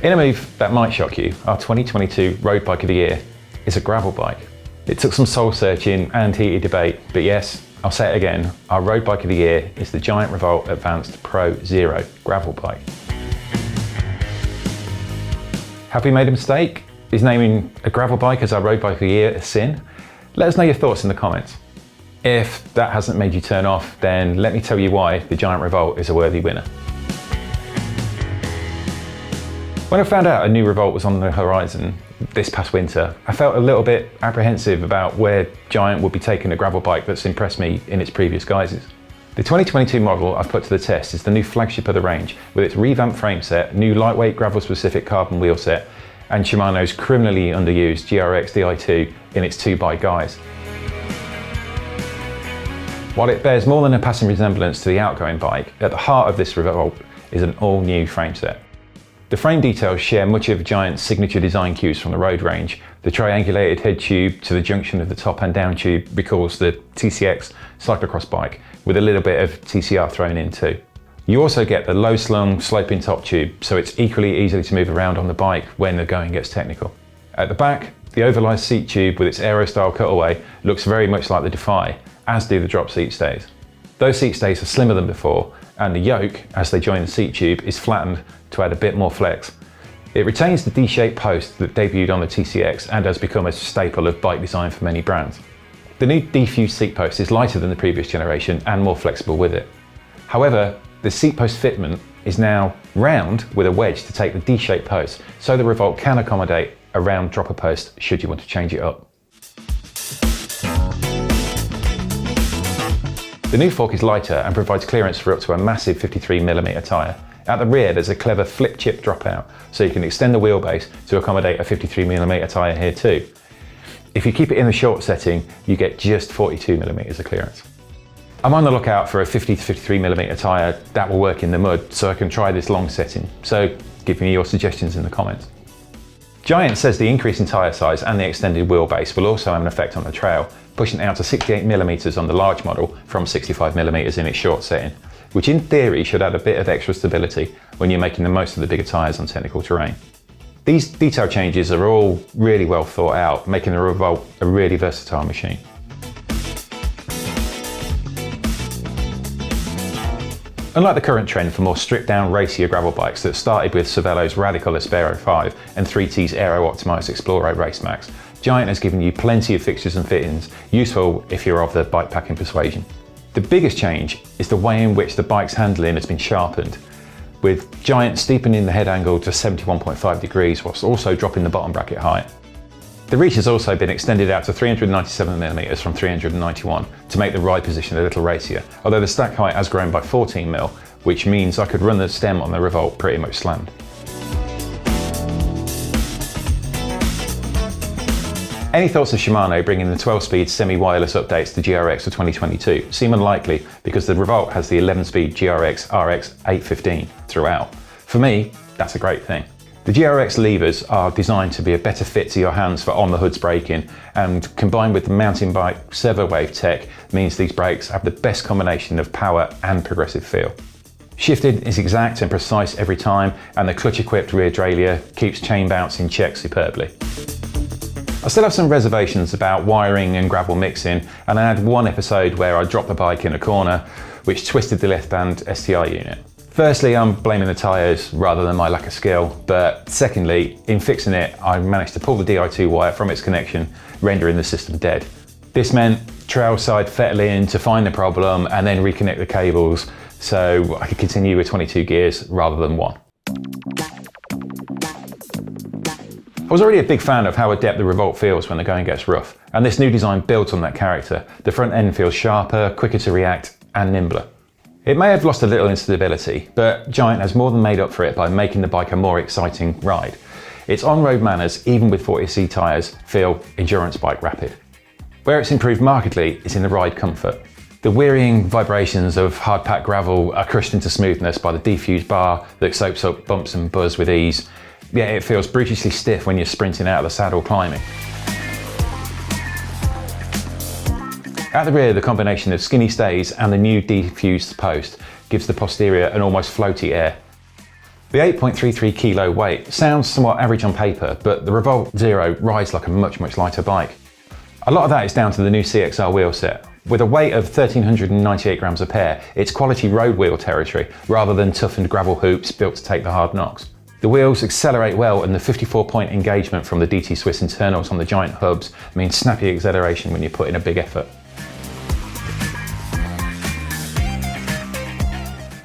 In a move that might shock you, our 2022 Road Bike of the Year is a gravel bike. It took some soul searching and heated debate, but yes, I'll say it again, our Road Bike of the Year is the Giant Revolt Advanced Pro Zero gravel bike. Have we made a mistake? Is naming a gravel bike as our Road Bike of the Year a sin? Let us know your thoughts in the comments. If that hasn't made you turn off, then let me tell you why the Giant Revolt is a worthy winner. When I found out a new Revolt was on the horizon this past winter, I felt a little bit apprehensive about where Giant would be taking a gravel bike that's impressed me in its previous guises. The 2022 model I've put to the test is the new flagship of the range, with its revamped frameset, new lightweight gravel-specific carbon wheelset, and Shimano's criminally underused GRX Di2 in its 2x guise. While it bears more than a passing resemblance to the outgoing bike, at the heart of this Revolt is an all-new frameset. The frame details share much of Giant's signature design cues from the road range. The triangulated head tube to the junction of the top and down tube recalls the TCX cyclocross bike, with a little bit of TCR thrown in too. You also get the low slung sloping top tube, so it's equally easy to move around on the bike when the going gets technical. At the back, the oversized seat tube with its aero style cutaway looks very much like the Defy, as do the drop seat stays. Those seat stays are slimmer than before, and the yoke, as they join the seat tube, is flattened to add a bit more flex. It retains the D-shaped post that debuted on the TCX and has become a staple of bike design for many brands. The new D-fused seat post is lighter than the previous generation and more flexible with it. However, the seat post fitment is now round with a wedge to take the D-shaped post, so the Revolt can accommodate a round dropper post should you want to change it up. The new fork is lighter and provides clearance for up to a massive 53mm tyre. At the rear there's a clever flip chip dropout, so you can extend the wheelbase to accommodate a 53mm tyre here too. If you keep it in the short setting, you get just 42mm of clearance. I'm on the lookout for a 50 to 53mm tyre that will work in the mud, so I can try this long setting, so give me your suggestions in the comments. Giant says the increase in tyre size and the extended wheelbase will also have an effect on the trail, pushing it out to 68mm on the large model from 65mm in its short setting, which in theory should add a bit of extra stability when you're making the most of the bigger tyres on technical terrain. These detail changes are all really well thought out, making the Revolt a really versatile machine. Unlike the current trend for more stripped-down racier gravel bikes that started with Cervelo's Radical Espero 5 and 3T's aero-optimised Exploro Race Max, Giant has given you plenty of fixtures and fittings, useful if you're of the bikepacking persuasion. The biggest change is the way in which the bike's handling has been sharpened, with Giant steepening the head angle to 71.5 degrees whilst also dropping the bottom bracket height. The reach has also been extended out to 397mm from 391 to make the ride position a little racier, although the stack height has grown by 14mm, which means I could run the stem on the Revolt pretty much slammed. Any thoughts of Shimano bringing the 12-speed semi-wireless updates to GRX for 2022 seem unlikely because the Revolt has the 11-speed GRX RX 815 throughout. For me, that's a great thing. The GRX levers are designed to be a better fit to your hands for on-the-hoods braking, and combined with the mountain bike servo wave tech means these brakes have the best combination of power and progressive feel. Shifting is exact and precise every time, and the clutch-equipped rear derailleur keeps chain bounce in check superbly. I still have some reservations about wiring and gravel mixing, and I had one episode where I dropped the bike in a corner, which twisted the left band STI unit. Firstly, I'm blaming the tyres rather than my lack of skill, but secondly, in fixing it, I managed to pull the Di2 wire from its connection, rendering the system dead. This meant trail side fettling to find the problem and then reconnect the cables, so I could continue with 22 gears rather than one. I was already a big fan of how adept the Revolt feels when the going gets rough, and this new design builds on that character. The front end feels sharper, quicker to react, and nimbler. It may have lost a little in stability, but Giant has more than made up for it by making the bike a more exciting ride. Its on-road manners, even with 40C tyres, feel endurance bike rapid. Where it's improved markedly is in the ride comfort. The wearying vibrations of hard-packed gravel are crushed into smoothness by the D-fused bar that soaks up bumps and buzz with ease, yet it feels brutishly stiff when you're sprinting out of the saddle climbing. At the rear, the combination of skinny stays and the new D-fused post gives the posterior an almost floaty air. The 8.33 kilo weight sounds somewhat average on paper, but the Revolt Zero rides like a much lighter bike. A lot of that is down to the new CXR wheelset. With a weight of 1,398 grams a pair, it's quality road wheel territory rather than toughened gravel hoops built to take the hard knocks. The wheels accelerate well, and the 54-point engagement from the DT Swiss internals on the Giant hubs means snappy acceleration when you put in a big effort.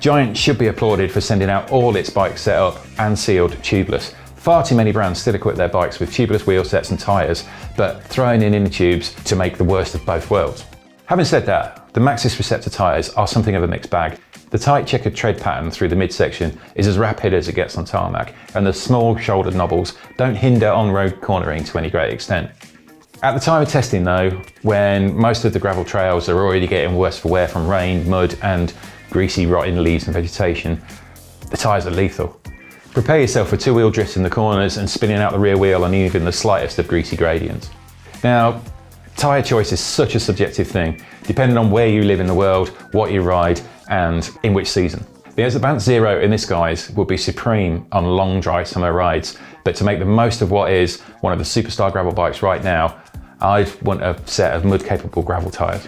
Giant should be applauded for sending out all its bikes set up and sealed tubeless. Far too many brands still equip their bikes with tubeless wheel sets and tyres, but throwing in inner tubes to make the worst of both worlds. Having said that, the Maxxis Receptor tyres are something of a mixed bag. The tight checkered tread pattern through the midsection is as rapid as it gets on tarmac, and the small shouldered knobbles don't hinder on-road cornering to any great extent. At the time of testing though, when most of the gravel trails are already getting worse for wear from rain, mud and greasy rotting leaves and vegetation, the tyres are lethal. Prepare yourself for two-wheel drifts in the corners and spinning out the rear wheel on even the slightest of greasy gradients. Now, tyre choice is such a subjective thing, depending on where you live in the world, what you ride, and in which season. The Advanced Zero in this guise will be supreme on long dry summer rides, but to make the most of what is one of the superstar gravel bikes right now, I'd want a set of mud-capable gravel tyres.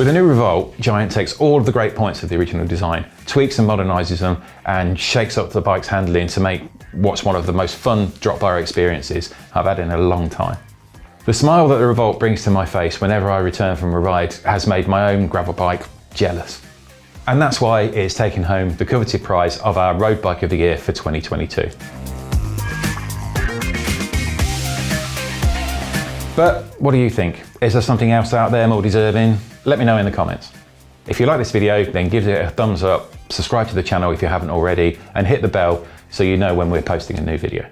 With the new Revolt, Giant takes all of the great points of the original design, tweaks and modernises them, and shakes up the bike's handling to make what's one of the most fun drop bar experiences I've had in a long time. The smile that the Revolt brings to my face whenever I return from a ride has made my own gravel bike jealous. And that's why it's taken home the coveted prize of our Road Bike of the Year for 2022. But what do you think? Is there something else out there more deserving? Let me know in the comments. If you like this video, then give it a thumbs up, subscribe to the channel if you haven't already, and hit the bell so you know when we're posting a new video.